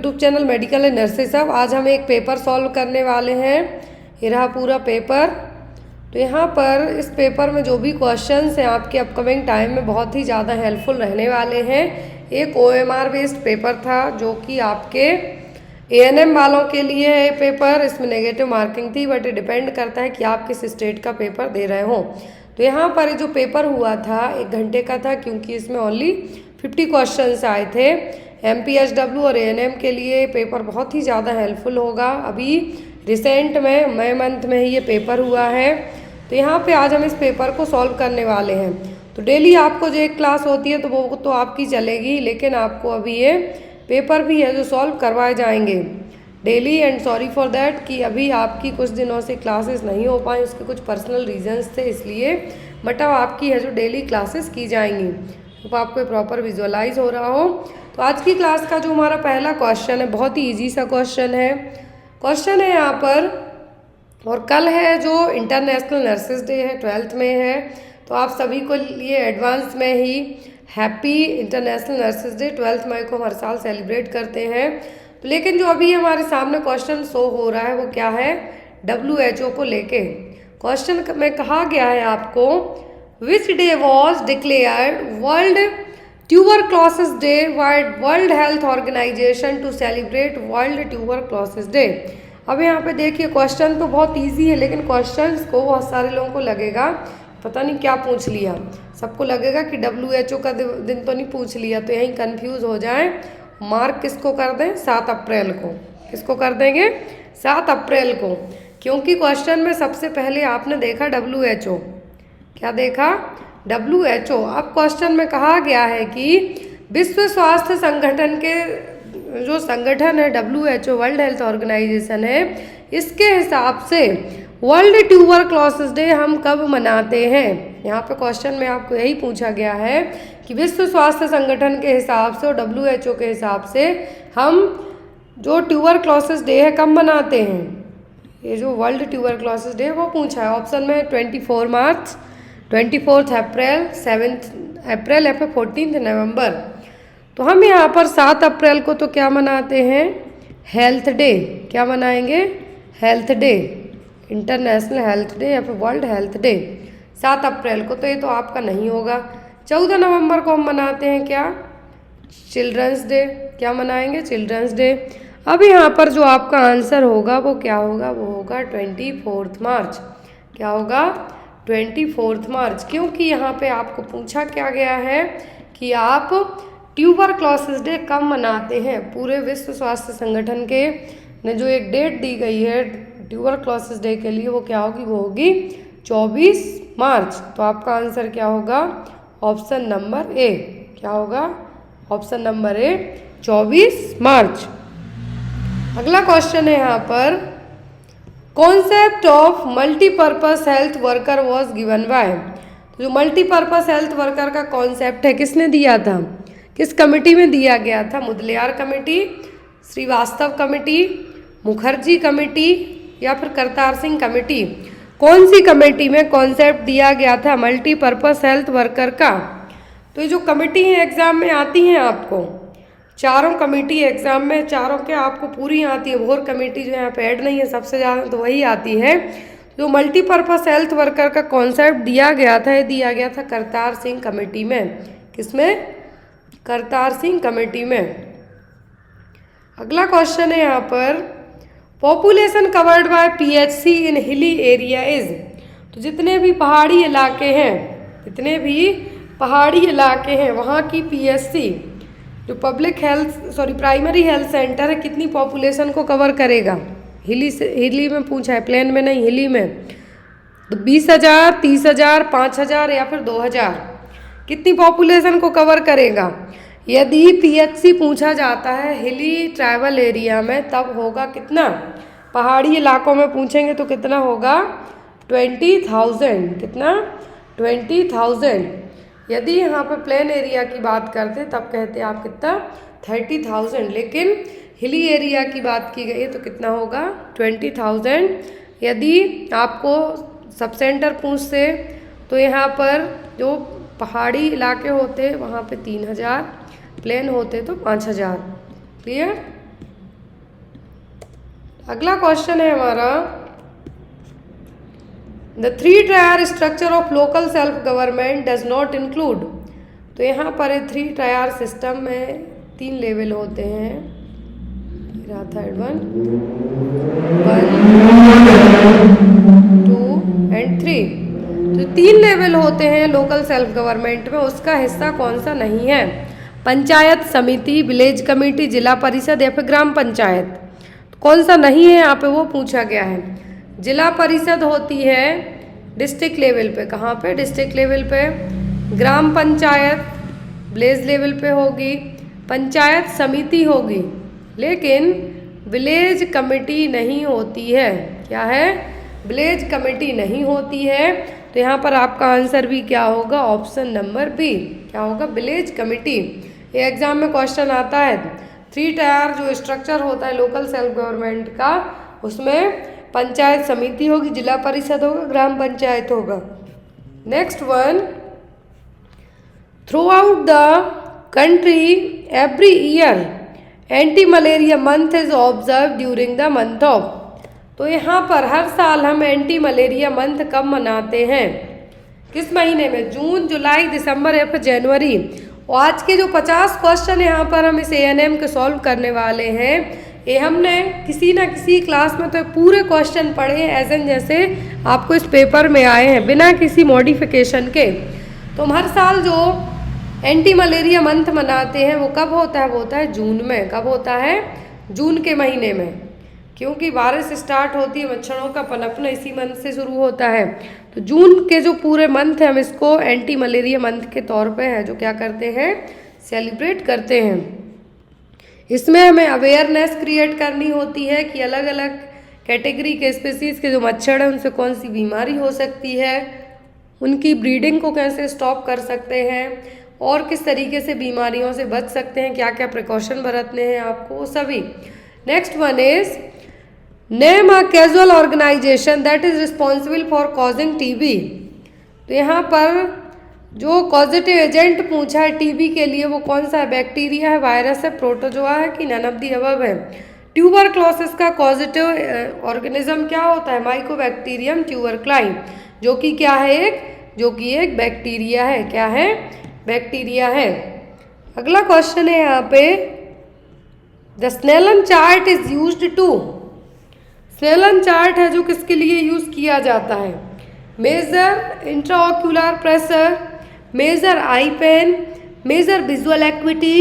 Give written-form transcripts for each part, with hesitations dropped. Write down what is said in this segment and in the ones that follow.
YouTube channel medical and nurses सब। आज हम एक पेपर सॉल्व करने वाले हैं। ये रहा पूरा पेपर। तो यहाँ पर इस पेपर में जो भी क्वेश्चंस हैं आपके अपकमिंग टाइम में बहुत ही ज़्यादा हेल्पफुल रहने वाले हैं। एक OMR बेस्ड पेपर था जो कि आपके ANM वालों के लिए है पेपर। इसमें नेगेटिव मार्किंग थी, बट ये डिपेंड करता है कि आप किस स्टेट का पेपर दे रहे हो। तो यहाँ पर जो पेपर हुआ था 1 घंटे का था, क्योंकि इसमें ओनली 50 क्वेश्चंस आए थे। MPHW और ANM के लिए पेपर बहुत ही ज़्यादा हेल्पफुल होगा। अभी रिसेंट में मई मंथ में ही ये पेपर हुआ है। तो यहाँ पे आज हम इस पेपर को सॉल्व करने वाले हैं। तो डेली आपको जो एक क्लास होती है तो वो तो आपकी चलेगी, लेकिन आपको अभी ये पेपर भी है जो सॉल्व करवाए जाएंगे daily. And sorry for that कि अभी आपकी कुछ दिनों से क्लासेस नहीं हो पाई, उसके कुछ पर्सनल रीजंस थे, इसलिए बट अब आपकी है जो डेली क्लासेस की जाएंगी। तो आपको प्रॉपर विजुअलाइज हो रहा हो। तो आज की क्लास का जो हमारा पहला क्वेश्चन है बहुत ही ईजी सा क्वेश्चन है यहाँ पर। और कल है जो इंटरनेशनल नर्सेस डे है, 12th में है। तो आप सभी को लिए एडवांस में ही हैप्पी इंटरनेशनल नर्सेस डे। 12 मई को हर साल सेलिब्रेट करते हैं। तो लेकिन जो अभी हमारे सामने क्वेश्चन शो हो रहा है वो क्या है, WHO को लेके क्वेश्चन में कहा गया है आपको, which day was declared world tuberculosis day by world health organisation to celebrate world tuberculosis day. अब यहाँ पे देखिए क्वेश्चन तो बहुत इजी है, लेकिन क्वेश्चंस को बहुत सारे लोगों को लगेगा पता नहीं क्या पूछ लिया। सबको लगेगा कि WHO का दिन तो नहीं पूछ लिया, तो यहीं कंफ्यूज हो जाए। मार्क किसको कर दें, 7 अप्रैल को। किसको कर देंगे, 7 अप्रैल को, क्योंकि क्वेश्चन में सबसे पहले आपने देखा WHO। क्या देखा, WHO। अब क्वेश्चन में कहा गया है कि विश्व स्वास्थ्य संगठन के जो संगठन है WHO, वर्ल्ड हेल्थ ऑर्गेनाइजेशन है, इसके हिसाब से वर्ल्ड ट्यूबरक्लोसिस डे हम कब मनाते हैं। यहाँ पे क्वेश्चन में आपको यही पूछा गया है कि विश्व स्वास्थ्य संगठन के हिसाब से और WHO के हिसाब से हम जो ट्यूबरक्लोसिस डे है कब मनाते हैं। ये जो वर्ल्ड ट्यूबरक्लोसिस डे वो पूछा है। ऑप्शन में 24 मार्च, 24 अप्रैल, 7 अप्रैल या फिर 14 नवंबर। तो हम यहाँ पर 7 अप्रैल को तो क्या मनाते हैं, हेल्थ डे। क्या मनाएंगे, health day, international health day या फिर वर्ल्ड हेल्थ डे, 7 अप्रैल को। तो ये तो आपका नहीं होगा। 14 नवंबर को हम मनाते हैं क्या, चिल्ड्रंस डे। क्या मनाएंगे, चिल्ड्रंस डे। अब यहाँ पर जो आपका आंसर होगा वो क्या होगा, वो होगा 24 मार्च। क्या होगा, 24 मार्च, क्योंकि यहाँ पे आपको पूछा क्या गया है कि आप ट्यूबरक्लोसिस डे कब मनाते हैं। पूरे विश्व स्वास्थ्य संगठन के ने जो एक डेट दी गई है ट्यूबरक्लोसिस डे के लिए, वो क्या होगी, वो होगी 24 मार्च। तो आपका आंसर क्या होगा, ऑप्शन नंबर ए। क्या होगा, ऑप्शन नंबर ए, 24 मार्च। अगला क्वेश्चन है यहाँ पर, concept of multipurpose health worker was given by. जो मल्टीपर्पज हेल्थ वर्कर का कॉन्सेप्ट है किसने दिया था, किस कमेटी में दिया गया था, Mudaliar committee, Shrivastava committee, Mukherjee committee या फिर करतार सिंह कमेटी। कौन सी कमेटी में कॉन्सेप्ट दिया गया था मल्टीपर्पज हेल्थ वर्कर का। तो ये जो कमेटी है एग्जाम में आती हैं आपको, चारों कमेटी एग्जाम में, चारों के आपको पूरी आती है। और कमेटी जो यहाँ पे ऐड नहीं है सबसे ज़्यादा, तो वही आती है। जो मल्टीपर्पज हेल्थ वर्कर का कॉन्सेप्ट दिया गया था, ये दिया गया था करतार सिंह कमेटी में। किसमें, करतार सिंह कमेटी में। अगला क्वेश्चन है यहाँ पर, population covered by PHC in hilly area is. तो जितने भी पहाड़ी इलाके हैं, जितने भी पहाड़ी इलाके हैं वहाँ की PHC जो public health primary health centre है, कितनी पॉपुलेशन को कवर करेगा। हिली में पूछा है, प्लेन में नहीं, हिली में। तो 20,000, 30,000, 5,000 या फिर 2,000, कितनी पॉपुलेशन को कवर करेगा। यदि PHC पूछा जाता है हिली ट्राइबल एरिया में, तब होगा कितना, पहाड़ी इलाकों में पूछेंगे तो कितना होगा, 20,000। कितना, 20,000। यदि यहाँ पे प्लेन एरिया की बात करते तब कहते आप कितना, 30,000। लेकिन हिली एरिया की बात की गई है तो कितना होगा, 20,000। यदि आपको सब सेंटर पूछते तो यहाँ पर जो पहाड़ी इलाके होते वहाँ पे 3,000, प्लेन होते तो 5,000। क्लियर। अगला क्वेश्चन है हमारा, the 3 tyre structure of local self government does not include. तो यहाँ पर 3 टायर सिस्टम में 3 लेवल होते हैं। Third 1, 2 and 3। तो 3 लेवल होते हैं लोकल सेल्फ गवर्नमेंट में, उसका हिस्सा कौन सा नहीं है? पंचायत समिति, विलेज कमेटी, जिला परिषद या फिर ग्राम पंचायत। कौन सा नहीं है यहाँ पे वो पूछा गया है। जिला परिषद होती है डिस्ट्रिक्ट लेवल पे, कहाँ पे? डिस्ट्रिक्ट लेवल पे। ग्राम पंचायत विलेज लेवल पे होगी, पंचायत समिति होगी, लेकिन विलेज कमेटी नहीं होती है। क्या है? विलेज कमेटी नहीं होती है। तो यहाँ पर आपका आंसर भी क्या होगा? Option number B. क्या होगा? Village committee. ये एग्जाम में क्वेश्चन आता है। 3 टायर जो स्ट्रक्चर होता है लोकल सेल्फ गवर्नमेंट का, उसमें पंचायत समिति होगी, जिला परिषद होगा, ग्राम पंचायत होगा। Next one, through out the country every year anti malaria month is observe during the month of. तो यहाँ पर हर साल हम एंटी मलेरिया मंथ कब मनाते हैं? किस महीने में? जून, जुलाई, दिसंबर या फिर जनवरी। और आज के जो 50 क्वेश्चन यहाँ पर हम इस ANM के सॉल्व करने वाले हैं, ये हमने किसी ना किसी क्लास में तो पूरे क्वेश्चन पढ़े हैं एज एन जैसे आपको इस पेपर में आए हैं, बिना किसी मॉडिफिकेशन के। तो हम हर साल जो एंटी मलेरिया मंथ मनाते हैं वो कब होता है? वो होता है जून में। कब होता है? जून के महीने में, क्योंकि बारिश स्टार्ट होती है, मच्छरों का पनपना इसी मंथ से शुरू होता है। तो जून के जो पूरे मंथ है हम इसको एंटी मलेरिया मंथ के तौर पे है जो क्या करते हैं? सेलिब्रेट करते हैं। इसमें हमें अवेयरनेस क्रिएट करनी होती है कि अलग अलग कैटेगरी के स्पीसीज के जो मच्छर हैं उनसे कौन सी बीमारी हो सकती है, उनकी ब्रीडिंग को कैसे स्टॉप कर सकते हैं और किस तरीके से बीमारियों से बच सकते हैं, क्या क्या प्रिकॉशन बरतने हैं आपको, सभी। Next one is name a casual organisation that is responsible for causing TB। तो यहाँ पर जो पॉजिटिव एजेंट पूछा है TB के लिए वो कौन सा है? बैक्टीरिया है, वायरस है, प्रोटोजोआ है कि नन ऑफ द अबव है? ट्यूबरक्लोसिस का पॉजिटिव ऑर्गेनिज्म क्या होता है? माइकोबैक्टीरियम ट्यूबरक्लाई, जो कि क्या है? जो कि एक बैक्टीरिया है। क्या है? बैक्टीरिया है। अगला क्वेश्चन है यहाँ पे, the Snellen chart is used to. Snellen chart है जो किसके लिए यूज किया जाता है? Measure intraocular pressure, measure eye pain, measure visual acuity,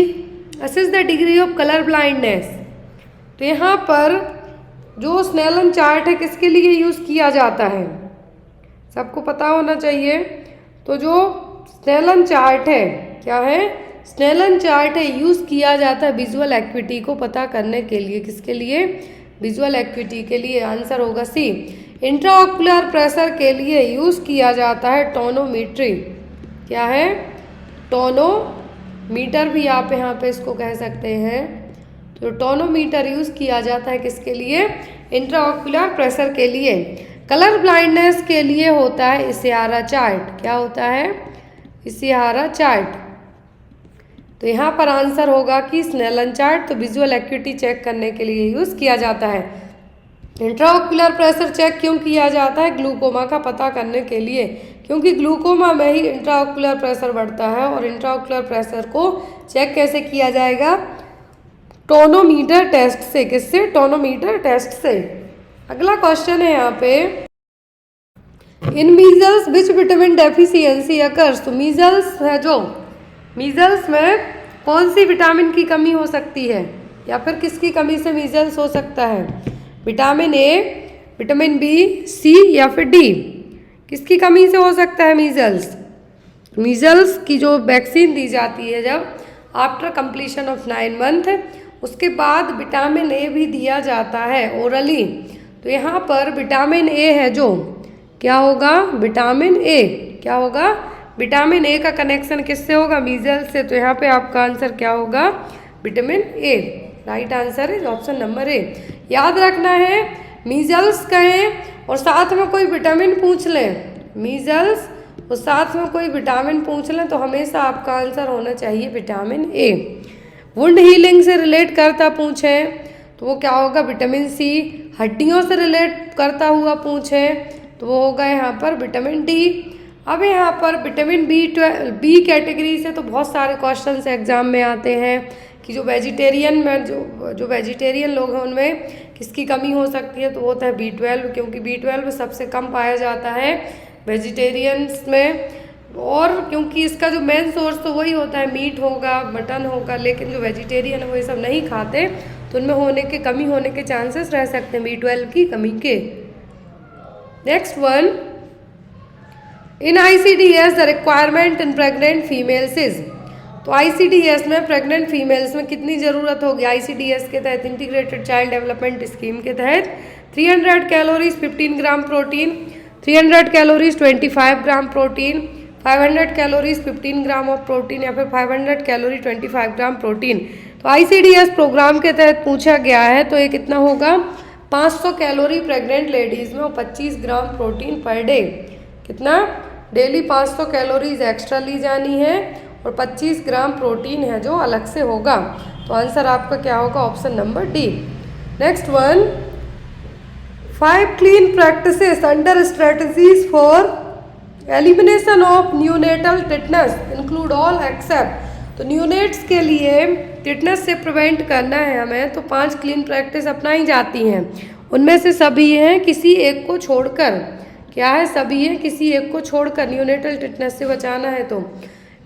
assess the degree of colour blindness. तो यहाँ पर जो स्नेलन चार्ट है किसके लिए यूज किया जाता है? सबको पता होना चाहिए। तो जो स्नेलन चार्ट है, क्या है? स्नेलन चार्ट है, यूज किया जाता है विजुअल एक्विटी को पता करने के लिए। किसके लिए? विजुअल एक्विटी के लिए। आंसर होगा सी। इंट्राओक्यूलर प्रेशर के लिए यूज किया जाता है टोनोमीट्री। क्या है? टोनोमीटर भी आप यहाँ पे इसको कह सकते हैं। तो टोनोमीटर यूज किया जाता है किसके लिए? इंट्राओक्यूलर प्रेशर के लिए। कलर ब्लाइंडनेस के लिए होता है इशिहारा चार्ट। क्या होता है? Ishihara chart. तो यहाँ पर आंसर होगा कि स्नेलन चार्ट। तो विजुअल एक्विटी चेक करने के लिए यूज किया जाता है। इंट्राओक्यूलर प्रेशर चेक क्यों किया जाता है? ग्लूकोमा का पता करने के लिए, क्योंकि ग्लूकोमा में ही इंट्राओक्यूलर प्रेशर बढ़ता है। और इंट्राओक्यूलर प्रेशर को चेक कैसे किया जाएगा? टोनोमीटर टेस्ट से। किससे? टोनोमीटर टेस्ट से। अगला क्वेश्चन है यहाँ पे, in measles which vitamin deficiency occurs. तो मीजल्स है जो, मीजल्स में कौन सी विटामिन की कमी हो सकती है या फिर किसकी कमी से मीजल्स हो सकता है? विटामिन ए, विटामिन बी, सी या फिर डी? किसकी कमी से हो सकता है मीजल्स? मीजल्स की जो वैक्सीन दी जाती है जब आफ्टर कंप्लीशन ऑफ 9 मंथ, उसके बाद विटामिन ए भी दिया जाता है ओरली। तो यहाँ पर विटामिन ए है जो, क्या होगा? Vitamin A. क्या होगा? विटामिन ए का कनेक्शन किससे होगा? मीजल्स से। तो यहाँ पे आपका आंसर क्या होगा? Vitamin A. Right answer is option number A. याद रखना है, मीजल्स कहें और साथ में कोई विटामिन पूछ लें, मीजल्स और साथ में कोई विटामिन पूछ लें तो हमेशा आपका आंसर होना चाहिए विटामिन ए। वुंड हीलिंग से रिलेट करता पूछें तो वो क्या होगा, विटामिन सी। हड्डियों से रिलेट करता हुआ पूछे तो वो होगा यहाँ पर विटामिन डी। अब यहाँ पर विटामिन बी कैटेगरी से तो बहुत सारे क्वेश्चंस एग्जाम में आते हैं कि जो वेजिटेरियन में जो वेजिटेरियन लोग हैं उनमें किसकी कमी हो सकती है, तो वो होता है B12, क्योंकि B12 सबसे कम पाया जाता है वेजिटेरियंस में। और क्योंकि इसका जो मेन सोर्स तो वही होता है, मीट होगा, मटन होगा, लेकिन जो वेजिटेरियन है वो ये सब नहीं खाते, तो उनमें कमी होने के चांसेस रह सकते हैं B12 की कमी के। Next one, in ICDS the requirement in pregnant females is. तो ICDS में प्रेग्नेंट फीमेल्स में कितनी ज़रूरत होगी, ICDS के तहत, इंटीग्रेटेड चाइल्ड डेवलपमेंट स्कीम के तहत 300 calories 15 gram protein, 300 calories 25 gram protein, 500 calories 15 gram of protein, या फिर 500 कैलोरी 25 ग्राम प्रोटीन। तो ICDS प्रोग्राम के तहत पूछा गया है, तो ये कितना होगा, 500 कैलोरी प्रेग्नेंट लेडीज़ में और 25 ग्राम प्रोटीन पर डे। कितना, डेली 500 कैलोरीज एक्स्ट्रा ली जानी है और 25 ग्राम प्रोटीन है जो अलग से होगा। तो आंसर आपका क्या होगा, option number D. Next one, 5 clean practices under strategies for elimination of neonatal tetanus include all except. तो न्यूनेट्स के लिए टिटनेस से प्रिवेंट करना है हमें, तो 5 क्लीन प्रैक्टिस अपनाई जाती हैं। उनमें से सभी हैं किसी एक को छोड़कर, क्या है, सभी हैं किसी एक को छोड़कर न्यूनेटल टिटनेस से बचाना है। तो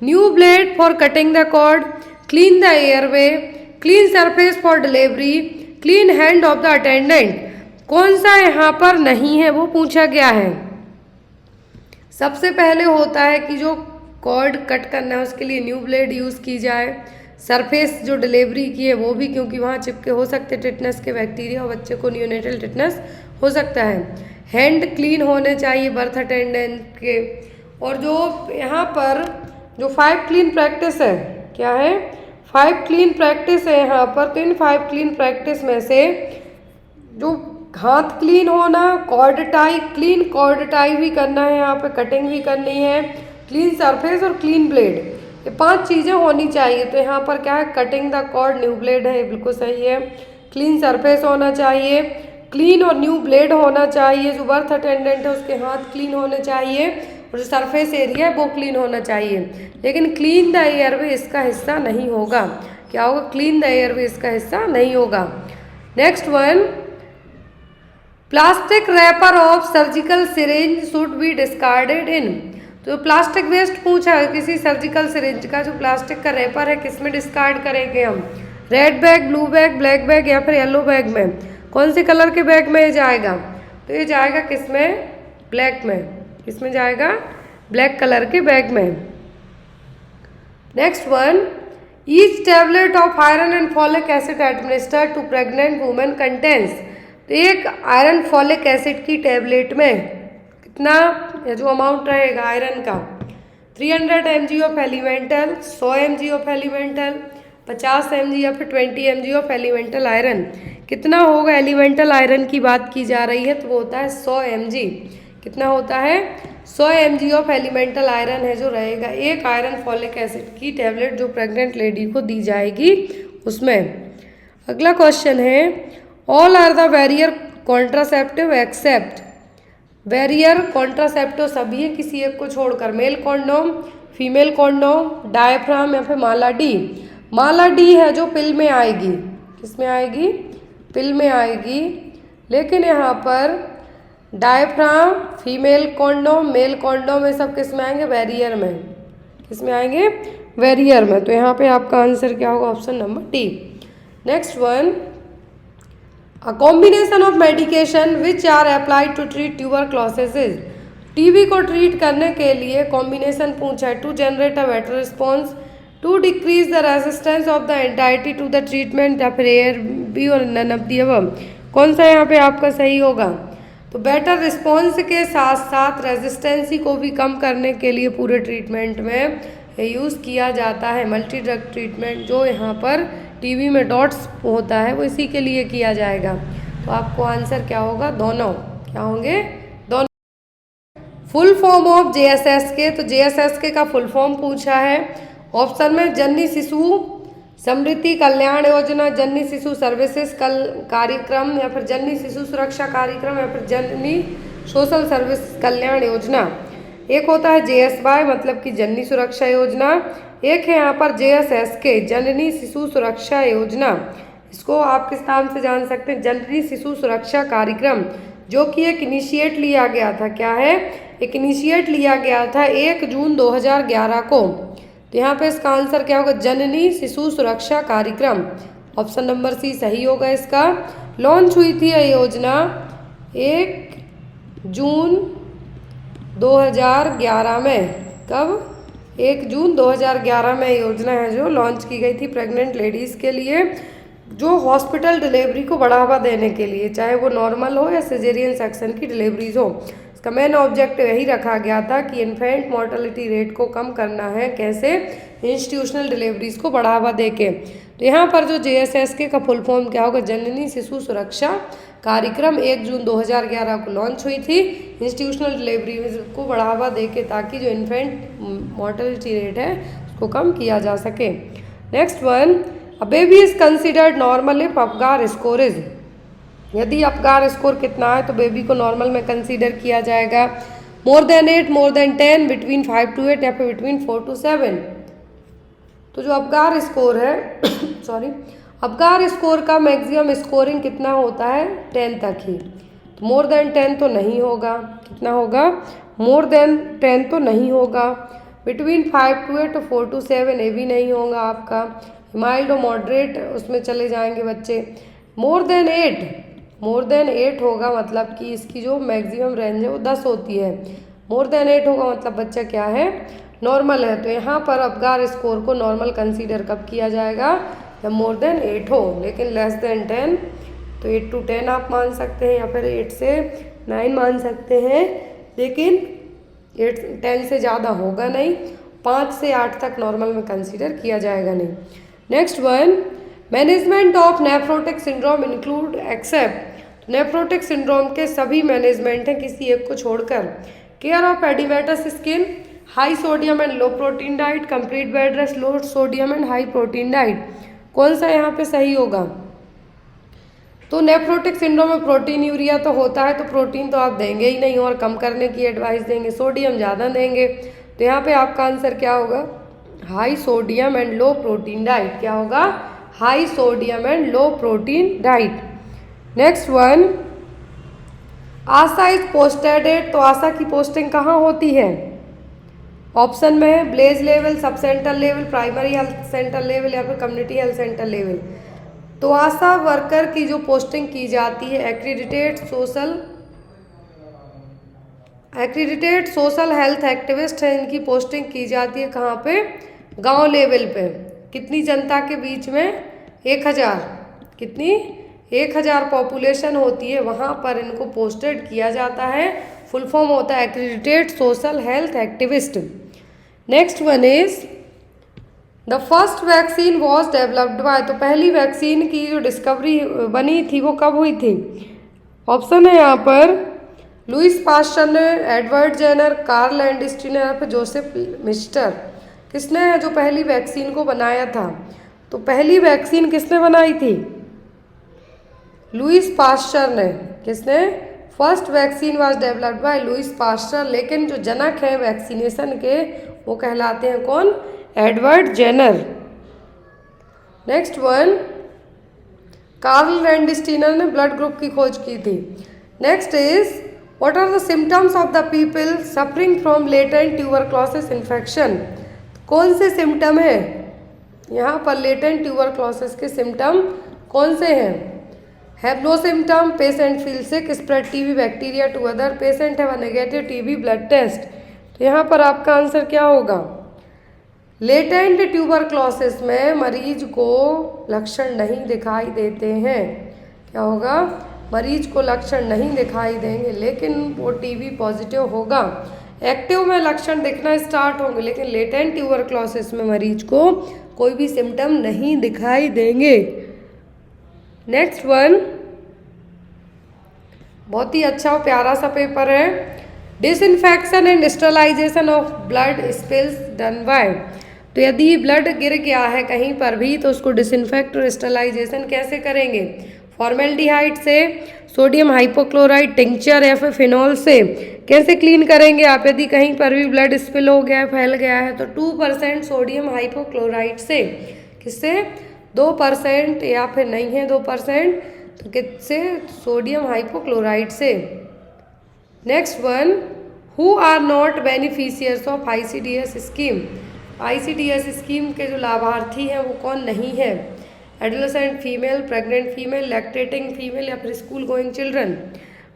new blade for cutting the cord, clean the airway, clean surface for delivery, clean hand of the attendant. कौन सा यहाँ पर नहीं है वो पूछा गया है। सबसे पहले होता है कि जो कॉर्ड कट करना है उसके लिए न्यू ब्लेड यूज़ की जाए। सरफेस जो डिलीवरी की है वो भी, क्योंकि वहाँ चिपके हो सकते टिटनेस के बैक्टीरिया और बच्चे को न्यूनेटल टिटनेस हो सकता है। हैंड क्लीन होने चाहिए बर्थ अटेंडेंट के। और जो यहाँ पर जो 5 क्लीन प्रैक्टिस है, क्या है, 5 क्लीन प्रैक्टिस है यहाँ पर। तो इन 5 क्लीन प्रैक्टिस में से जो हाथ क्लीन होना, cord tie, clean cord tie भी करना है, यहाँ पे कटिंग भी करनी है, क्लीन सरफेस और क्लीन ब्लेड, ये 5 चीज़ें होनी चाहिए। तो यहाँ पर क्या है, cutting the cord, new blade है, ये बिल्कुल सही है। क्लीन सरफेस होना चाहिए, क्लीन और न्यू ब्लेड होना चाहिए, जो बर्थ अटेंडेंट है उसके हाथ क्लीन होने चाहिए और जो सरफेस एरिया है वो क्लीन होना चाहिए। लेकिन क्लीन द एयरवे इसका हिस्सा नहीं होगा। क्या होगा, क्लीन द एयरवे इसका हिस्सा नहीं होगा। Next one, plastic wrapper of surgical syringe should be discarded in. तो प्लास्टिक वेस्ट पूछा है, किसी सर्जिकल सिरिंज का जो प्लास्टिक का रैपर है किसमें डिस्कार्ड करेंगे हम, red bag, blue bag, black bag या फिर येलो बैग में। कौन से कलर के बैग में ये जाएगा, तो ये जाएगा किसमें, ब्लैक में। इसमें जाएगा ब्लैक कलर के बैग में। Next one, each tablet of iron and folic acid administered to pregnant women contains. तो एक आयरन फॉलिक एसिड की टैबलेट में कितना जो अमाउंट रहेगा आयरन का, 300 mg of elemental, 100 mg of elemental, 50 mg या फिर 20 mg ऑफ एलिमेंटल आयरन। कितना होगा, एलिमेंटल आयरन की बात की जा रही है तो वो होता है 100 mg। कितना होता है, 100 mg ऑफ एलिमेंटल आयरन है जो रहेगा एक आयरन फॉलिक एसिड की टैबलेट जो प्रेग्नेंट लेडी को दी जाएगी उसमें। अगला क्वेश्चन है, all are the barrier contraceptive except. Barrier contraceptive सभी है किसी एक को छोड़कर, male condom, female condom, diaphragm या फिर माला डी। माला डी है जो पिल में आएगी, किस में आएगी, पिल में आएगी। लेकिन यहाँ पर diaphragm, female condom, male condom, ये सब किस में आएंगे, बैरियर में। किस में आएंगे, बैरियर में। तो यहाँ पे आपका आंसर क्या होगा, option number D. Next one, a combination of medication which are applied to treat tuberculosis is. TB को ट्रीट करने के लिए कॉम्बिनेशन पूछा है, to generate a better response, to decrease the resistance of the entity to the treatment, या फिर either B और none of the above. कौन सा यहाँ पे आपका सही होगा, तो बेटर रिस्पॉन्स के साथ साथ रेजिस्टेंसी को भी कम करने के लिए पूरे ट्रीटमेंट में यूज़ किया जाता है मल्टी ड्रग ट्रीटमेंट। जो यहाँ पर टीबी में डॉट्स होता है वो इसी के लिए किया जाएगा। तो आपको आंसर क्या होगा, दोनों क्या होंगे, दोनों। फुल फॉर्म ऑफ JSSK, तो JSSK का फुल फॉर्म पूछा है। ऑप्शन में जननी शिशु समृद्धि कल्याण योजना, जननी शिशु सर्विसेज कार्यक्रम, या फिर जननी शिशु सुरक्षा कार्यक्रम, या फिर जननी सोशल सर्विस कल्याण योजना। एक होता है JSY मतलब कि जननी सुरक्षा योजना, एक है यहाँ पर JSSK जननी शिशु सुरक्षा योजना। इसको आप किस नाम से जान सकते हैं, जननी शिशु सुरक्षा कार्यक्रम, जो कि एक इनिशिएट लिया गया था। क्या है, एक इनिशिएट लिया गया था 1 जून 2011 को। तो यहाँ पे इसका आंसर क्या होगा, जननी शिशु सुरक्षा कार्यक्रम। ऑप्शन नंबर C सही होगा इसका। लॉन्च हुई थी यह योजना 1 जून 2011 में। कब, 1 जून 2011 में योजना है जो लॉन्च की गई थी प्रेग्नेंट लेडीज़ के लिए, जो हॉस्पिटल डिलीवरी को बढ़ावा देने के लिए, चाहे वो नॉर्मल हो या सिजेरियन सेक्शन की डिलीवरीज हो। इसका मेन ऑब्जेक्टिव यही रखा गया था कि इन्फेंट मोर्टेलिटी रेट को कम करना है। कैसे, इंस्टीट्यूशनल डिलीवरीज को बढ़ावा देके। तो यहाँ पर जो JSSK का फुल फॉर्म क्या होगा, जननी शिशु सुरक्षा कार्यक्रम 1 जून 2011 को लॉन्च हुई थी इंस्टीट्यूशनल डिलीवरीज को बढ़ावा देके, ताकि जो इन्फेंट मोर्टेलिटी रेट है उसको कम किया जा सके। Next one, a baby is considered normal if Apgar score is, यदि अपगार स्कोर कितना है तो बेबी को नॉर्मल में कंसीडर किया जाएगा। More than 8, more than 10, between 5 to 8, या फिर बिटवीन 4 to 7। तो जो अपगार स्कोर है सॉरी, अपगार स्कोर का मैक्सिमम स्कोरिंग कितना होता है, 10 तक ही। तो मोर देन 10 तो नहीं होगा, कितना होगा, मोर देन 10 तो नहीं होगा। बिटवीन 5 to 8 और 4 to 7 ये भी नहीं होगा आपका। माइल्ड और मॉडरेट उसमें चले जाएंगे बच्चे। मोर देन 8 होगा, मतलब कि इसकी जो मैक्सिमम रेंज है वो 10 होती है। मोर देन 8 होगा मतलब बच्चा क्या है, नॉर्मल है। तो यहाँ पर अपगार स्कोर को नॉर्मल कंसीडर कब किया जाएगा, जब मोर देन 8 हो। लेकिन लेस देन 10 तो 8 to 10 आप मान सकते हैं, या फिर 8 से 9 मान सकते हैं, लेकिन 10 से ज़्यादा होगा नहीं। 5 से 8 तक नॉर्मल में कंसीडर किया जाएगा नहीं। Next one, management of nephrotic syndrome include except, nephrotic syndrome के सभी मैनेजमेंट हैं किसी एक को छोड़कर। Care of oedematous skin, high sodium and low protein diet, complete bed rest, low sodium and high protein diet. कौन सा यहाँ पे सही होगा, तो नेफ्रोटिक सिंड्रोम में प्रोटीन यूरिया तो होता है, तो प्रोटीन तो आप देंगे ही नहीं और कम करने की एडवाइस देंगे, सोडियम ज़्यादा देंगे। तो यहाँ पे आपका आंसर क्या होगा, high sodium and low protein diet. क्या होगा, high sodium and low protein diet. Next one, Asha is posted at, तो आशा की पोस्टिंग कहाँ होती है, ऑप्शन में है village level, sub centre level, primary health centre level, या फिर कम्युनिटी हेल्थ सेंटर लेवल। तो आशा वर्कर की जो पोस्टिंग की जाती है एक्रीडिटेड सोशल हेल्थ एक्टिविस्ट है, इनकी पोस्टिंग की जाती है कहाँ पे, गांव लेवल पे। कितनी जनता के बीच में, 1000, कितनी 1000 पॉपुलेशन होती है, वहाँ पर इनको पोस्टेड किया जाता है। फुल फॉर्म होता है accredited social health activist. Next one is the first vaccine was developed by, तो पहली वैक्सीन की जो डिस्कवरी बनी थी वो कब हुई थी, ऑप्शन है यहाँ पर लुइस पास्चर ने, एडवर्ड जेनर, कार्ल लैंडस्टीनर, या फिर जोसेफ मिस्टर। किसने है जो पहली वैक्सीन को बनाया था, तो पहली वैक्सीन किसने बनाई थी, लुइस पास्चर ने। किसने, first vaccine was developed by Louis Pasteur. लेकिन जो जनक हैं वैक्सीनेशन के वो कहलाते हैं कौन, Edward Jenner. Next one, Karl Landsteiner ने ब्लड ग्रुप की खोज की थी। Next is what are the symptoms of the people suffering from latent tuberculosis infection. कौन से सिम्टम है यहाँ पर, लेटेंट ट्यूबरक्लोसिस के सिम्टम कौन से हैं, have no symptom, patient feel sick, spread TB bacteria to other, patient have a negative TB blood test. तो यहाँ पर आपका आंसर क्या होगा, लेटेंट ट्यूबरक्लोसिस में मरीज को लक्षण नहीं दिखाई देते हैं। क्या होगा, मरीज को लक्षण नहीं दिखाई देंगे, लेकिन वो टीबी पॉजिटिव होगा। एक्टिव में लक्षण दिखना स्टार्ट होंगे, लेकिन लेटेंट ट्यूबरक्लोसिस में मरीज को कोई भी सिम्टम नहीं दिखाई देंगे। नेक्स्ट वन, बहुत ही अच्छा और प्यारा सा पेपर है, disinfection and sterilization of blood spills done by. तो यदि ब्लड गिर गया है कहीं पर भी तो उसको डिसइंफेक्ट और स्टरलाइजेशन कैसे करेंगे? फॉर्मेल्डिहाइड से, सोडियम हाइपोक्लोराइड टिंचर या फिर फिनॉल से। कैसे क्लीन करेंगे आप? यदि कहीं पर भी ब्लड स्पिल हो गया है, फैल गया है, तो 2% सोडियम हाइपोक्लोराइड से। किससे? 2% या फिर नहीं है 2%, तो किससे? सोडियम हाइपोक्लोराइड से। Next one, who are not beneficiaries of ICDS scheme? ICDS scheme के जो लाभार्थी हैं वो कौन नहीं है? Adolescent female, pregnant female, lactating female या फिर स्कूल गोइंग चिल्ड्रन।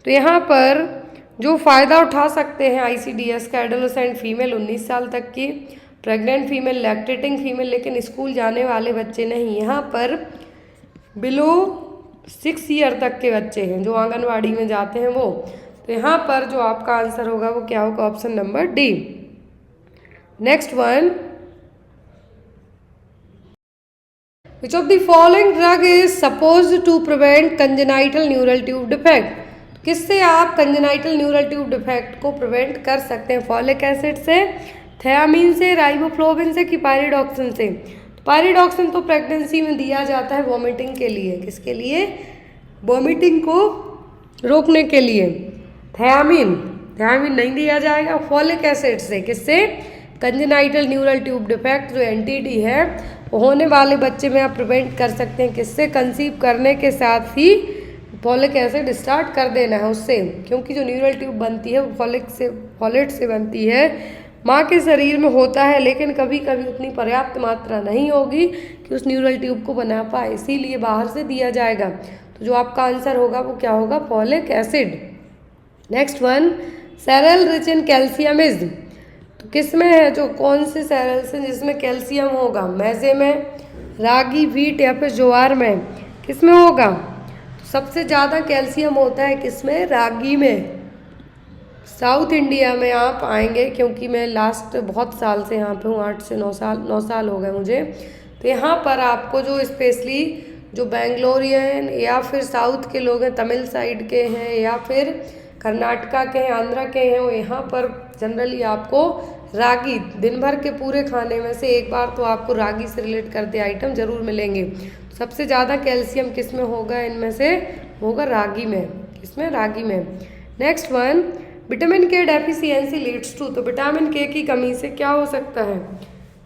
तो यहाँ पर जो फ़ायदा उठा सकते हैं ICDS का, एडोलेसेंट फीमेल 19 साल तक की, प्रेग्नेंट फीमेल, लैक्टेटिंग फीमेल, लेकिन स्कूल जाने वाले बच्चे नहीं। यहाँ पर बिलो 6 ईयर तक के बच्चे हैं जो आंगनवाड़ी में जाते हैं वो। तो यहाँ पर जो आपका आंसर होगा वो क्या होगा? Option number D. Next one, which of the following drug is supposed to prevent congenital neural tube defect? किससे आप congenital neural tube defect को प्रिवेंट कर सकते हैं? फॉलिक एसिड से, थियामीन से, राइबोफ्लोविन से कि पायरिडॉक्सिन से? पायरिडॉक्सिन तो प्रेगनेंसी में दिया जाता है वॉमिटिंग के लिए। किसके लिए? वॉमिटिंग को रोकने के लिए। थियामीन नहीं दिया जाएगा। फॉलिक एसिड से। किससे? कंजेनाइटल न्यूरल ट्यूब डिफेक्ट जो एनटीडी है होने वाले बच्चे में आप प्रिवेंट कर सकते हैं। किससे? कंसीव करने के साथ ही फॉलिक एसिड स्टार्ट कर देना है उससे, क्योंकि जो न्यूरल ट्यूब बनती है वो फॉलेट से बनती है। माँ के शरीर में होता है लेकिन कभी कभी उतनी पर्याप्त मात्रा नहीं होगी कि उस न्यूरल ट्यूब को बना पाए, इसीलिए बाहर से दिया जाएगा। तो जो आपका आंसर होगा वो क्या होगा? Folic acid. Next one, cereal rich in calcium is, तो किस में है? जो कौन से सेरेल्स हैं जिसमें कैल्शियम होगा? मैजे में, रागी, व्हीट या फिर ज्वार में? किस में होगा? तो सबसे ज़्यादा कैल्शियम होता है किस में? रागी में। साउथ इंडिया में आप आएंगे, क्योंकि मैं लास्ट बहुत साल से यहाँ पे हूँ, 8 से 9 साल हो गए मुझे। तो यहाँ पर आपको जो स्पेशली जो बेंगलोरियन या फिर साउथ के लोग हैं, तमिल साइड के हैं या फिर कर्नाटका के हैं, आंध्रा के हैं, वो यहाँ पर जनरली आपको रागी दिन भर के पूरे खाने में से एक बार तो आपको रागी से रिलेट करते आइटम जरूर मिलेंगे। तो सबसे ज़्यादा कैल्शियम किस में होगा? इनमें से होगा रागी में। किसमें? रागी में। नेक्स्ट वन, विटामिन के डेफिशिएंसी लीड्स टू, तो विटामिन के की कमी से क्या हो सकता है?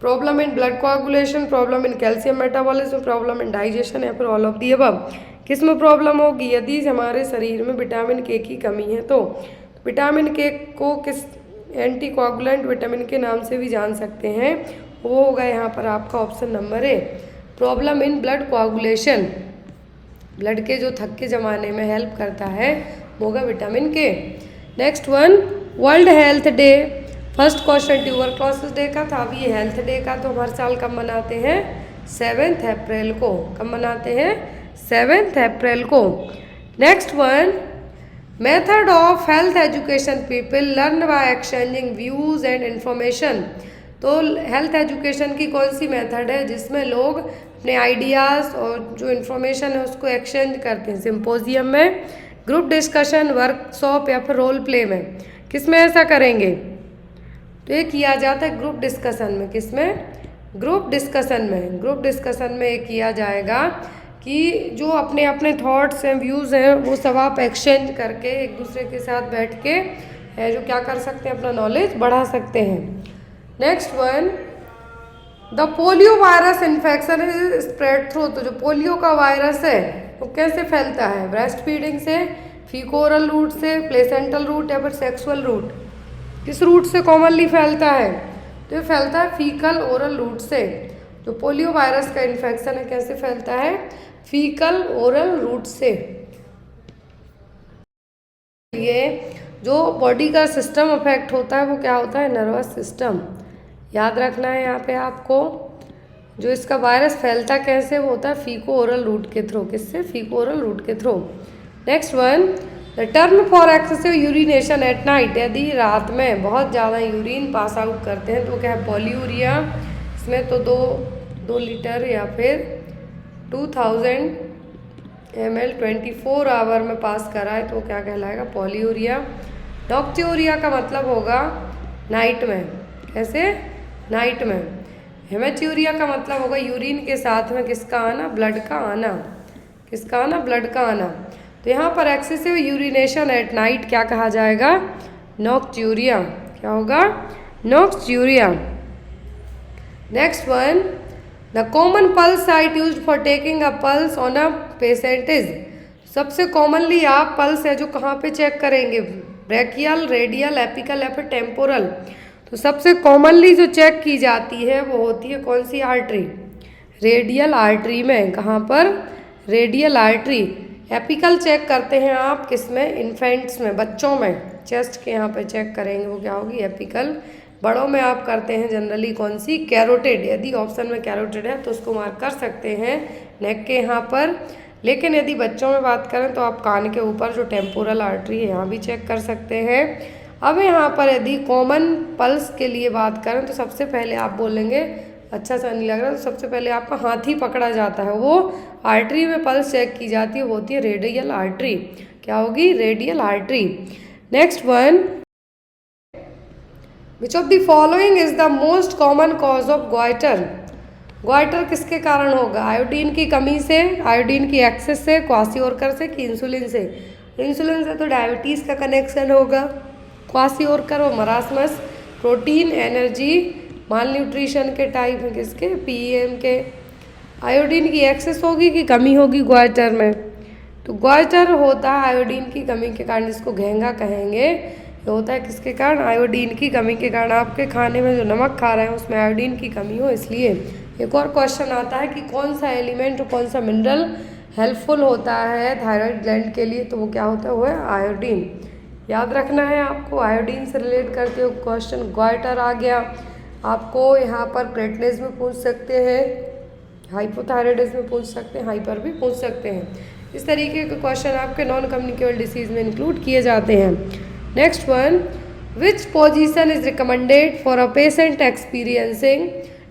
Problem in blood coagulation, problem in calcium metabolism, problem in digestion या फिर ऑल ऑफ दी अबव? किस में प्रॉब्लम होगी? यदि हमारे शरीर में विटामिन के की कमी है तो विटामिन के को किस एंटी कोआगुलेंट विटामिन के नाम से भी जान सकते हैं? वो होगा यहाँ पर आपका option number A, problem in blood coagulation. Blood के जो थक्के जमाने में हेल्प करता है वो होगा विटामिन के। Next one, world health day, first question tuberculosis day का था, अब ये हेल्थ डे का। तो हर साल कब मनाते हैं? 7 अप्रैल को। कब मनाते हैं? 7 अप्रैल को। Next one, method of health education people learn by exchanging views and information. तो हेल्थ एजुकेशन की कौन सी मेथड है जिसमें लोग अपने आइडियाज़ और जो इन्फॉर्मेशन है उसको एक्सचेंज करते हैं? सिंपोजियम में, ग्रुप डिस्कशन, वर्कशॉप या फिर रोल प्ले में? किस में ऐसा करेंगे? तो ये किया जाता है ग्रुप डिस्कशन में। किस में? ग्रुप डिस्कशन में। ग्रुप डिस्कशन में ये किया जाएगा कि जो अपने अपने थॉट्स हैं, व्यूज़ हैं, वो सब आप एक्सचेंज करके एक दूसरे के साथ बैठ के है जो क्या कर सकते हैं? अपना नॉलेज बढ़ा सकते हैं। Next one, the polio virus infection is spread through, तो जो पोलियो का वायरस है वो कैसे फैलता है? ब्रेस्ट फीडिंग से, फीको ओरल रूट से, प्लेसेंटल रूट या फिर सेक्सुअल रूट? किस रूट से कॉमनली फैलता है? तो ये फैलता है फीकल ओरल रूट से। जो पोलियो वायरस का इन्फेक्शन है कैसे फैलता है? फीकल ओरल रूट से। ये जो बॉडी का सिस्टम अफेक्ट होता है वो क्या होता है? Nervous system. याद रखना है यहाँ पे आपको। जो इसका वायरस फैलता कैसे वो होता है? फीको ओरल रूट के थ्रू। किससे? फीको ओरल रूट के through. Next one, the term for excessive urination at night, यदि रात में बहुत ज़्यादा यूरिन पास आउट करते हैं तो क्या है? पॉलीयूरिया। इसमें तो 2 लीटर या फिर 2000 ml 24 आवर में पास करा है तो क्या कहलाएगा? पॉलीयूरिया। नॉक्ट्यूरिया का मतलब होगा नाइट में। कैसे? नाइट में। हेमेट्यूरिया का मतलब होगा यूरिन के साथ में किसका आना, ब्लड का आना, किसका आना, ब्लड का आना। तो यहाँ पर एक्सेसिव यूरिनेशन एट नाइट क्या कहा जाएगा, नॉक्ट्यूरिया, क्या होगा, nocturia. Next one, the common pulse site used for taking a pulse on a patient is, सबसे कॉमनली आप पल्स है जो कहाँ पे चेक करेंगे, ब्रेकियल, रेडियल, एपिकल या फिर टेम्पोरल। तो सबसे कॉमनली जो चेक की जाती है वो होती है कौन सी आर्टरी, रेडियल आर्टरी में, कहाँ पर, रेडियल आर्टरी। एपिकल चेक करते हैं आप किस में, इन्फेंट्स में, बच्चों में, चेस्ट के यहाँ पे चेक करेंगे वो क्या होगी, एपिकल। बड़ों में आप करते हैं जनरली कौन सी, कैरोटिड, यदि ऑप्शन में कैरोटिड है तो उसको मार्क कर सकते हैं नेक के यहाँ पर। लेकिन यदि बच्चों में बात करें तो आप कान के ऊपर जो टेम्पोरल आर्टरी है यहाँ भी चेक कर सकते हैं। अब यहाँ पर यदि कॉमन पल्स के लिए बात करें तो सबसे पहले आप बोलेंगे, अच्छा सा नहीं लग रहा, तो सबसे पहले आपका हाथ ही पकड़ा जाता है, वो आर्टरी में पल्स चेक की जाती है, वो होती है रेडियल आर्टरी, क्या होगी, radial artery. Next one, which of the following is the most common cause of goitre, goitre किसके कारण होगा, आयोडीन की कमी से, आयोडीन की एक्सेस से, क्वासिओर्कर से कि इंसुलिन से। इंसुलिन से तो डायबिटीज़ का कनेक्शन होगा, क्वासिओर्कर और मरासमस, प्रोटीन, एनर्जी, माल न्यूट्रिशन के टाइप हैं किसके, पीएम के। आयोडीन की एक्सेस होगी कि कमी होगी ग्वाइटर में, तो ग्वाइटर होता है आयोडीन की कमी के कारण, जिसको घेंगा कहेंगे, ये होता है किसके कारण, आयोडीन की कमी के कारण। आपके खाने में जो नमक खा रहे हैं उसमें आयोडीन की कमी हो इसलिए। एक और क्वेश्चन आता है कि कौन सा एलिमेंट और कौन सा मिनरल हेल्पफुल होता है थायराइड ग्लैंड के लिए, तो वो क्या होता है, वो है आयोडीन। याद रखना है आपको, आयोडीन से रिलेट करके क्वेश्चन ग्वाइटर आ गया। आपको यहाँ पर क्रेटनेस में पूछ सकते हैं, हाइपोथायराइडिज्म में पूछ सकते हैं, हाइपर भी पूछ सकते हैं। इस तरीके के क्वेश्चन आपके नॉन कम्युनिकेबल डिसीज में इंक्लूड किए जाते हैं। Next one, which position is recommended for a patient experiencing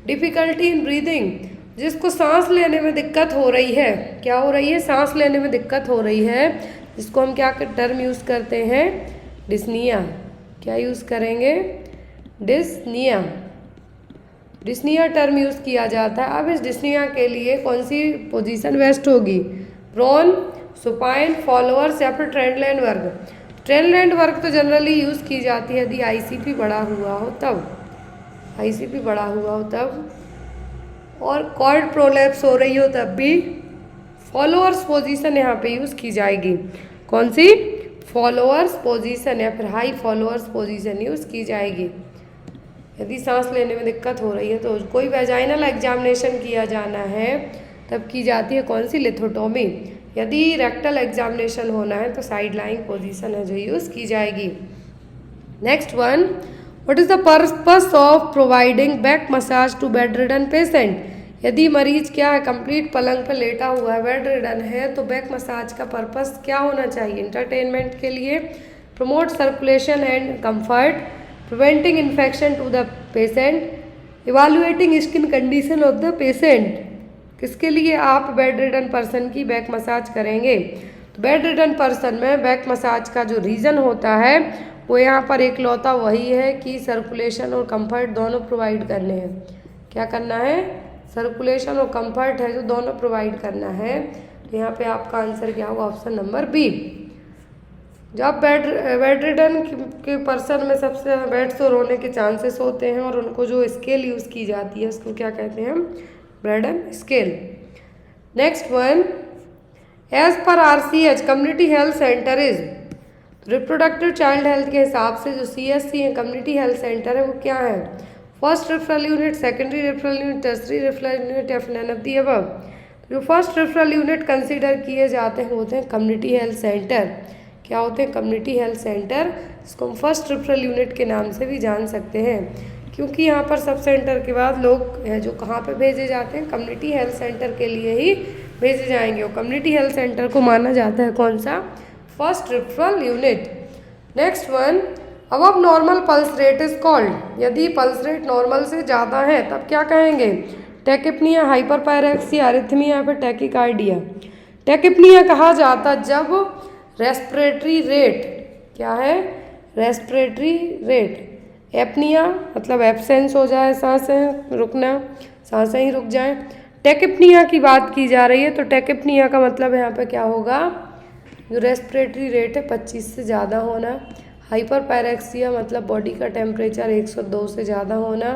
difficulty in breathing, जिसको सांस लेने में दिक्कत हो रही है, क्या हो रही है, सांस लेने में दिक्कत हो रही है, जिसको हम क्या टर्म यूज़ करते हैं, डिस्निया, क्या यूज़ करेंगे, डिस्निया, डिस्निया टर्म यूज़ किया जाता है। अब इस डिस्निया के लिए कौन सी पोजीशन बेस्ट होगी, प्रोन, सुपाइन, फॉलोअर्स या फिर ट्रेंडलैंड वर्ग। ट्रेंडलैंड वर्ग तो जनरली यूज़ की जाती है यदि आईसीपी बड़ा हुआ हो तब, आईसीपी बड़ा हुआ हो तब, और कॉर्ड प्रोलैप्स हो रही हो तब भी फॉलोअर्स पोजीशन यहाँ पे यूज़ की जाएगी। कौन सी, फॉलोअर्स पोजीशन या फिर हाई फॉलोअर्स पोजीशन यूज़ की जाएगी। यदि सांस लेने में दिक्कत हो रही है तो कोई वेजाइनल एग्जामिनेशन किया जाना है तब की जाती है कौन सी, लिथोटोमी। यदि रेक्टल एग्जामिनेशन होना है तो साइड लाइंग पोजीशन है जो यूज़ की जाएगी। Next one, what is the purpose of providing back massage to bed ridden patient, यदि मरीज क्या है, कंप्लीट पलंग पर लेटा हुआ है, बेड रिडन है, तो बैक मसाज का पर्पस क्या होना चाहिए, इंटरटेनमेंट के लिए, promote circulation and comfort, preventing infection to the patient, evaluating skin condition of the patient. किसके लिए आप बेड रिडन पर्सन की बैक मसाज करेंगे, तो बेड रिडन पर्सन में बैक मसाज का जो रीज़न होता है वो यहाँ पर एक लौता वही है कि सर्कुलेशन और कंफर्ट दोनों प्रोवाइड करने हैं। क्या करना है, सर्कुलेशन और कंफर्ट है जो दोनों प्रोवाइड करना है। तो यहाँ पे आपका आंसर क्या होगा, ऑप्शन नंबर बी। जब बेड रिडन के पर्सन में सबसे ज़्यादा बेड सोर होने के चांसेस होते हैं और उनको जो स्केल यूज़ की जाती है उसको क्या कहते हैं, Braden scale. Next one, as per RCH community health centre is, reproductive child health के हिसाब से जो CSC है कम्युनिटी हेल्थ सेंटर है वो क्या है, first referral unit, secondary referral unit, tertiary referral unit या फिर नन ऑफ द अबव। जो फर्स्ट रेफरल यूनिट कंसीडर किए जाते हैं होते हैं कम्युनिटी हेल्थ सेंटर। क्या होते हैं, कम्युनिटी हेल्थ सेंटर, जिसको हम फर्स्ट रेफरल यूनिट के नाम से भी जान सकते हैं, क्योंकि यहाँ पर सब सेंटर के बाद लोग हैं जो कहाँ पे भेजे जाते हैं, कम्युनिटी हेल्थ सेंटर के लिए ही भेजे जाएंगे। और कम्युनिटी हेल्थ सेंटर को माना जाता है कौन सा, first referral unit. Next one, above normal pulse rate is called, यदि पल्स रेट नॉर्मल से ज़्यादा है तब क्या कहेंगे, टैकिपनिया, हाइपरपायरेक्सिया, अरिथमिया या फिर टैकिकार्डिया। टैकिपनिया कहा जाता जब रेस्पिरेटरी रेट, क्या है, रेस्पिरेटरी रेट, एपनिया मतलब एब्सेंस हो जाए, सांसें रुकना, सांसें ही रुक जाएं। टेकिपनिया की बात की जा रही है, तो टेकिपनिया का मतलब यहाँ पे क्या होगा, जो रेस्पिरेटरी रेट है 25 से ज़्यादा होना। हाइपरपैरेक्सिया मतलब बॉडी का टेम्परेचर 102 से ज़्यादा होना।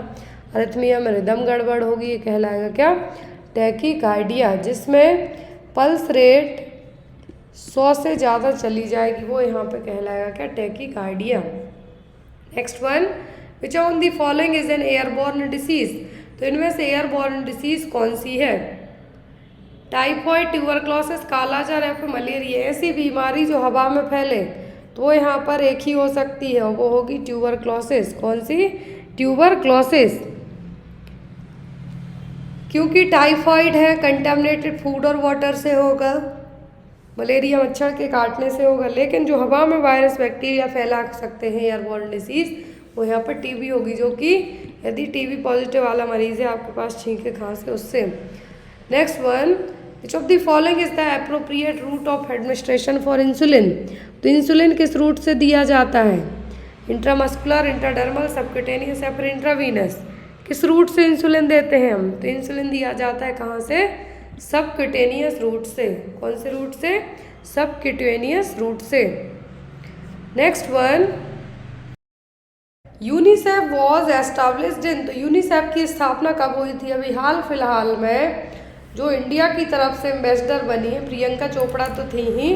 अरिथमिया में रिदम गड़बड़ होगी, ये कहलाएगा क्या, टैकीकार्डिया, जिसमें पल्स रेट 100 से ज़्यादा चली जाएगी, वो यहाँ पे कहलाएगा क्या, tachycardia. Next one, which on the following is an airborne disease, तो इनमें से एयरबॉर्न डिसीज कौन सी है, टाइफॉइड, ट्यूबरक्लोसिस, कालाजार या फिर मलेरिया। ऐसी बीमारी जो हवा में फैले तो वो यहाँ पर एक ही हो सकती है, वो होगी ट्यूबरक्लोसिस। कौन सी, ट्यूबरक्लोसिस, क्योंकि टाइफॉइड है कंटामिनेटेड फूड और वाटर से होगा, मलेरिया मच्छर के काटने से होगा, लेकिन जो हवा में वायरस बैक्टीरिया फैला सकते हैं एयरबॉर्न डिसीज, वो यहाँ पर टीबी होगी, जो कि यदि टीबी पॉजिटिव वाला मरीज है आपके पास, छींके खांसे उससे। Next one, which of the following is the appropriate route of administration for insulin, तो इंसुलिन किस रूट से दिया जाता है, इंट्रामस्कुलर, इंट्राडर्मल, सबक्यूटेनियस या फिर इंट्रावीनस। किस रूट से इंसुलिन देते हैं हम, तो इंसुलिन दिया जाता है कहाँ से, सबक्यूटेनियस रूट से। कौन से रूट से, सबक्यूटेनियस रूट से। Next one, UNICEF was established इन, तो यूनिसेफ की स्थापना कब हुई थी, अभी हाल फिलहाल में जो इंडिया की तरफ से एम्बेसडर बनी है, प्रियंका चोपड़ा तो थी ही,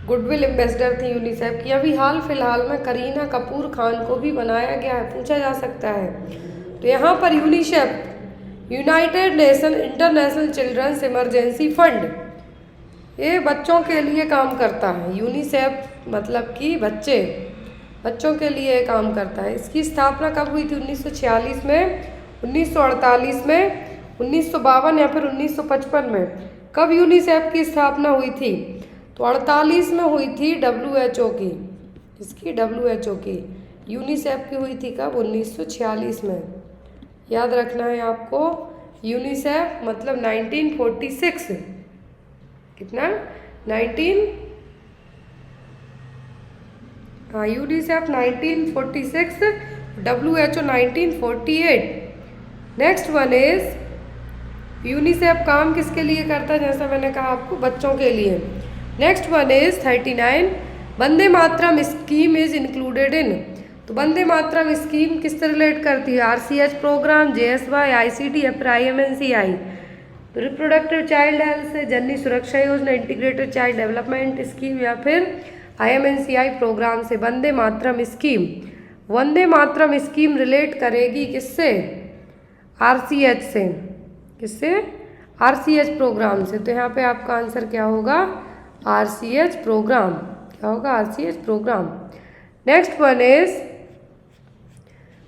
गुडविल एम्बेसडर थी यूनिसेफ की, अभी हाल फिलहाल में करीना कपूर खान को भी बनाया गया है, पूछा जा सकता है। तो यहाँ पर UNICEF United Nation International children's emergency fund, ये बच्चों के लिए काम करता है। यूनिसेफ मतलब कि बच्चों के लिए काम करता है। इसकी स्थापना कब हुई थी, 1946 में, 1948 में, 1952 या फिर 1955 में। कब यूनिसेफ की स्थापना हुई थी, तो 48 में हुई थी WHO की, इसकी WHO की, यूनिसेफ की हुई थी कब, 1946 में। याद रखना है आपको, यूनिसेफ मतलब 1946, कितना, 19, हाँ UNICEF 1946, WHO 1948। Next one is, UNICEF काम किसके लिए करता है, जैसा मैंने कहा आपको, बच्चों के लिए। Next one is 39, Vande Mataram scheme is included in, तो वंदे मातरम स्कीम किससे रिलेट करती है, RCH प्रोग्राम, JSY, ICT या फिर IMNCI, तो रिप्रोडक्टिव चाइल्ड हेल्थ से, जननी सुरक्षा योजना, इंटीग्रेटेड चाइल्ड डेवलपमेंट स्कीम या फिर IMNCI प्रोग्राम से Vande Mataram scheme. Vande Mataram scheme relate करेगी किससे, RCH से, किससे, RCH प्रोग्राम से। तो यहाँ पे आपका आंसर क्या होगा, RCH प्रोग्राम, क्या होगा, RCH program. Next one is,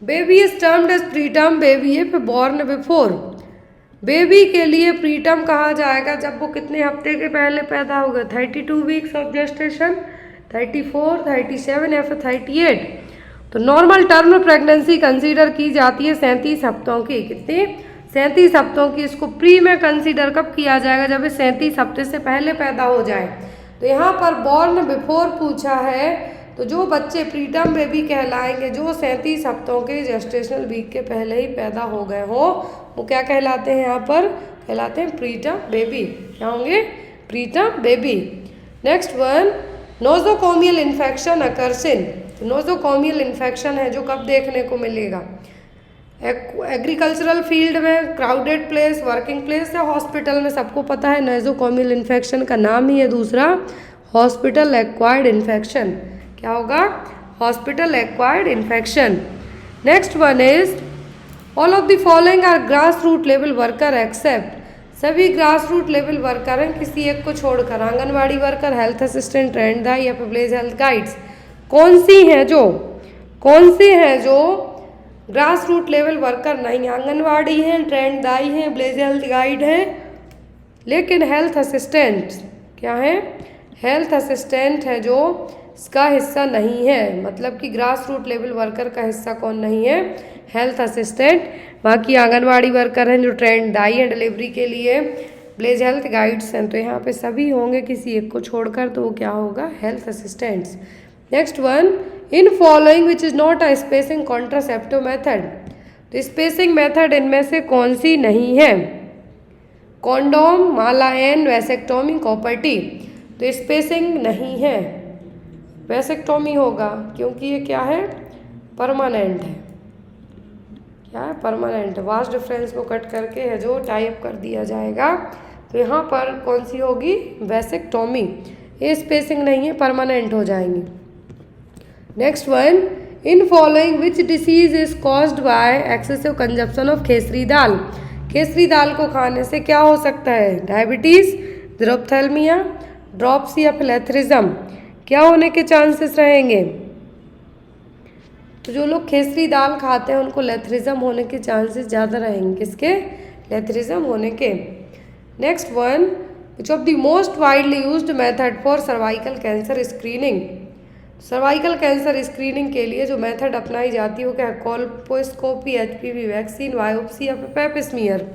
baby is termed as preterm baby है फिर बॉर्न बिफोर, बेबी के लिए प्रीटर्म कहा जाएगा जब वो कितने हफ्ते के पहले पैदा होगा, 32 वीक्स ऑफ जेस्टेशन, 34, 37 या फिर 38। तो नॉर्मल टर्म प्रेगनेंसी कंसीडर की जाती है 37 हफ्तों की, कितनी, 37 हफ्तों की। इसको प्री में कंसीडर कब किया जाएगा, जब ये 37 हफ्ते से पहले पैदा हो जाए। तो यहाँ पर बॉर्न बिफोर पूछा है, तो जो बच्चे प्रीटर्म बेबी कहलाएंगे, जो 37 हफ्तों के जेस्टेशनल वीक के पहले ही पैदा हो गए हो, वो क्या कहलाते हैं, यहाँ पर कहलाते हैं प्रीटर्म बेबी। क्या होंगे, preterm baby. Next one, nosocomial infection occurs in, nosocomial infection है जो कब देखने को मिलेगा, एग्रीकल्चरल फील्ड में, क्राउडेड प्लेस, वर्किंग प्लेस या हॉस्पिटल में। सबको पता है नोजोकोमियल इन्फेक्शन का नाम ही है दूसरा, हॉस्पिटल एक्वायर्ड इन्फेक्शन। क्या होगा, hospital acquired infection. Next one is, all of the following are grass root level worker except, सभी ग्रास रूट लेवल वर्कर हैं किसी एक को छोड़कर, anganwadi worker, health assistant, trained दाई या फिर विलेज हेल्थ गाइड्स। कौन सी हैं जो ग्रास रूट लेवल वर्कर नहीं, आंगनवाड़ी हैं, ट्रेंड दाई हैं, विलेज हेल्थ गाइड हैं, लेकिन हेल्थ असिस्टेंट क्या है, हेल्थ असिस्टेंट है जो इसका हिस्सा नहीं है। मतलब कि ग्रास रूट लेवल वर्कर का हिस्सा कौन नहीं है, हेल्थ असिस्टेंट। बाकी आंगनवाड़ी वर्कर हैं जो ट्रेंड दाई हैं डिलीवरी के लिए, विलेज हेल्थ गाइड्स हैं। तो यहाँ पे सभी होंगे किसी एक को छोड़कर, तो वो क्या होगा, health assistants. Next one, in following which is not a spacing contraceptive method, तो स्पेसिंग मेथड इनमें से कौन सी नहीं है? कॉन्डोम, माला एन, वैसेक्टोमी, कॉपर टी। तो स्पेसिंग नहीं है, वैसेक्टोमी होगा, क्योंकि ये क्या है? परमानेंट है। क्या है? परमानेंट। वास्ट डिफरेंस को कट करके है जो टाइप कर दिया जाएगा, तो यहाँ पर कौन सी होगी? वैसेक्टोमी। ये स्पेसिंग नहीं है, परमानेंट हो जाएंगी। Next one, in following which disease is caused by excessive consumption of khesari dal. खेसरी दाल को खाने से क्या हो सकता है? डायबिटीज़, ड्रोपथैल्मिया, ड्रॉप्सी या प्लेथरिज्म। क्या होने के चांसेस रहेंगे? तो जो लोग खेसरी दाल खाते हैं उनको लेथरिज्म होने के चांसेस ज़्यादा रहेंगे। किसके? लेथरिज्म होने के। Next one, which of the most widely used method for cervical cancer screening. Cervical cancer screening के लिए जो मेथड अपनाई जाती है वो क्या है? कोल्पोस्कोपी, एचपीवी वैक्सीन, बायोप्सी या पेप स्मीयर।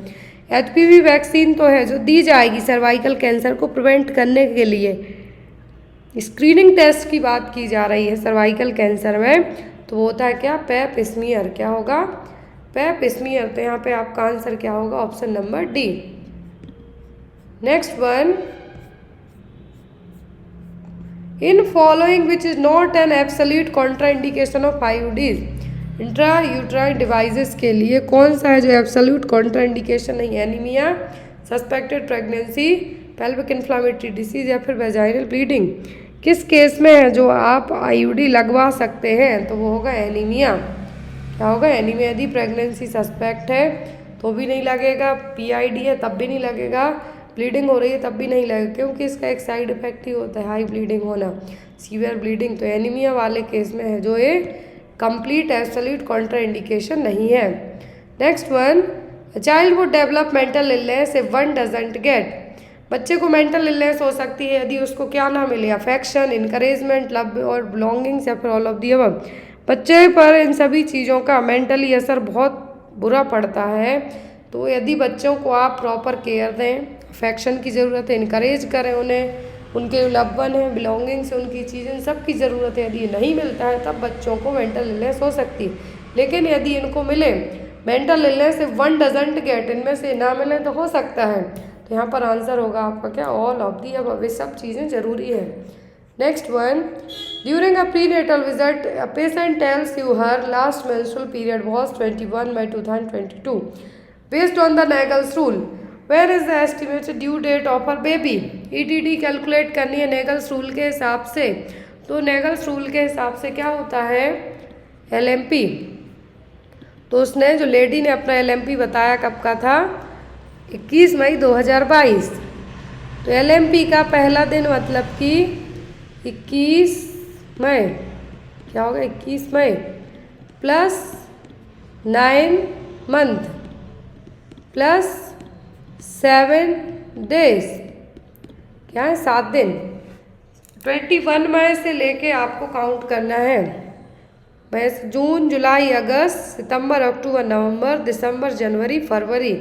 एचपीवी वैक्सीन तो है जो दी जाएगी सर्वाइकल कैंसर को प्रिवेंट करने के लिए। स्क्रीनिंग टेस्ट की बात की जा रही है सर्वाइकल कैंसर में, तो वो होता है क्या? पेप स्मीयर। क्या होगा? पेप स्मीयर। तो यहाँ पे आपका आंसर क्या होगा? Option number D. Next one, in following which is not an absolute contraindication of IUDs. Intra uterine devices के लिए कौन सा है जो एब्सोल्यूट कॉन्ट्राइंडिकेशन नहीं? Anaemia, suspected pregnancy, pelvic inflammatory disease या फिर वेजाइनल ब्लीडिंग। किस केस में है जो आप आईयूडी लगवा सकते हैं? तो वो होगा एनीमिया। क्या होगा? एनीमिया। यदि प्रेगनेंसी सस्पेक्ट है तो भी नहीं लगेगा, पीआईडी है तब भी नहीं लगेगा, ब्लीडिंग हो रही है तब भी नहीं लगेगा, क्योंकि इसका एक साइड इफेक्ट ही होता है हाई ब्लीडिंग होना, सीवियर ब्लीडिंग। तो एनीमिया वाले केस में है जो ये कंप्लीट एब्सोल्यूट कॉन्ट्राइंडिकेशन नहीं है। Next one, child would develop mental illness if one doesn't get. बच्चे को मेंटल इलनेस हो सकती है यदि उसको क्या ना मिले? अफेक्शन, इनकरेजमेंट, लव और बिलोंगिंग्स या फिर ऑल ऑफ दी अबव। बच्चे पर इन सभी चीज़ों का मेंटली असर बहुत बुरा पड़ता है। तो यदि बच्चों को आप प्रॉपर केयर दें, अफेक्शन की ज़रूरत है, इनकरेज करें उन्हें, उनके लव वन है, बिलोंगिंग्स, उनकी चीज़ें सब की ज़रूरत है, यदि ये नहीं मिलता है तब बच्चों को मेंटल इलनेस हो सकती है। लेकिन यदि इनको मिले mental illness if one doesn't get, इनमें से ना मिले तो हो सकता है। तो यहाँ पर आंसर होगा आपका क्या? All of the above. ये सब चीज़ें ज़रूरी है। Next one, during a prenatal visit a patient tells you her last menstrual period was 21 May 2022 based on the Naegele's rule, where is the estimated due date of her baby. ETD calculate करनी है Naegele's rule के हिसाब से। तो Naegele's rule के हिसाब से क्या होता है? एलएमपी। तो उसने जो लेडी ने अपना एलएमपी बताया कब का था? 21 मई 2022। तो एलएमपी का पहला दिन मतलब कि 21 मई, क्या होगा? 21 मई प्लस 9 मंथ प्लस 7 डेज, क्या है? 7 दिन। 21 मई से लेके आपको काउंट करना है। मई, जून, जुलाई, अगस्त, सितंबर, अक्टूबर, नवंबर, दिसंबर, जनवरी, फरवरी,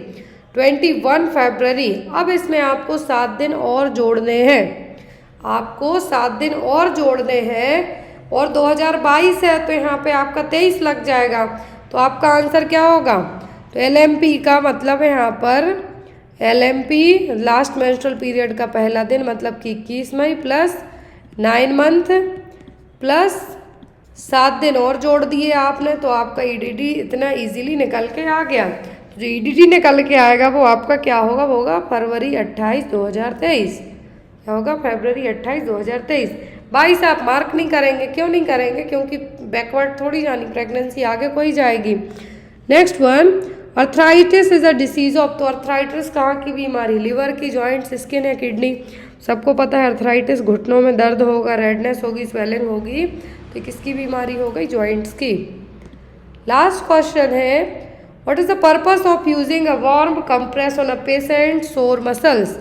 21 फरवरी। अब इसमें आपको 7 दिन और जोड़ने हैं, आपको 7 दिन और जोड़ने हैं, और 2022 है तो यहाँ पे आपका 23 लग जाएगा। तो आपका आंसर क्या होगा? तो एलएमपी का मतलब है यहाँ पर एलएमपी लास्ट मेंस्ट्रुअल पीरियड का पहला दिन मतलब कि 21 मई प्लस 9 मंथ प्लस 7 दिन और जोड़ दिए आपने, तो आपका ईडीडी इतना इजीली निकल के आ गया। तो जो ईडीडी निकल के आएगा वो आपका क्या होगा? वो होगा फरवरी 28, 2023। क्या होगा? फरवरी 28, 2023। 22 आप मार्क नहीं करेंगे। क्यों नहीं करेंगे? क्योंकि बैकवर्ड थोड़ी जानी, प्रेगनेंसी आगे कोई जाएगी। Next one, arthritis is a disease of. तो अर्थराइटिस कहाँ की बीमारी? लिवर की, जॉइंट्स, स्किन या किडनी। सबको पता है अर्थराइटिस, घुटनों में दर्द होगा, रेडनेस होगी, स्वेलिंग होगी। तो किसकी बीमारी हो गई? जॉइंट्स की। लास्ट क्वेश्चन है, what is the purpose of using a warm compress on a patient सोर मसल्स।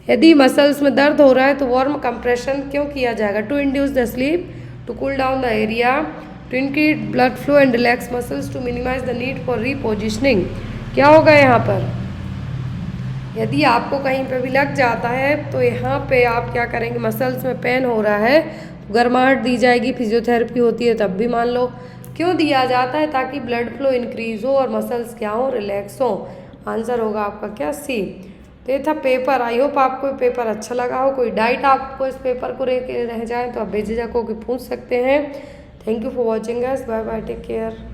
यदि मसल्स में दर्द हो रहा है तो वार्म कंप्रेशन क्यों किया जाएगा? To induce the sleep, to cool down the area, to increase blood flow and relax muscles, to minimize the need for repositioning. क्या होगा यहाँ पर? यदि आपको कहीं पे भी लग जाता है तो यहाँ पे आप क्या करेंगे? मसल्स में पेन हो रहा है गर्माहट दी जाएगी, फिजियोथेरेपी होती है तब भी मान लो। क्यों दिया जाता है? ताकि ब्लड फ्लो इंक्रीज हो और मसल्स क्या हो, रिलैक्स हो। आंसर होगा आपका क्या, सी। तो ये था पेपर। आई होप आपको पेपर अच्छा लगा हो। कोई डाइट आपको इस पेपर को रह जाए तो आप बेझिझक होकर पूछ सकते हैं। Thank you for watching us. Bye bye, take care.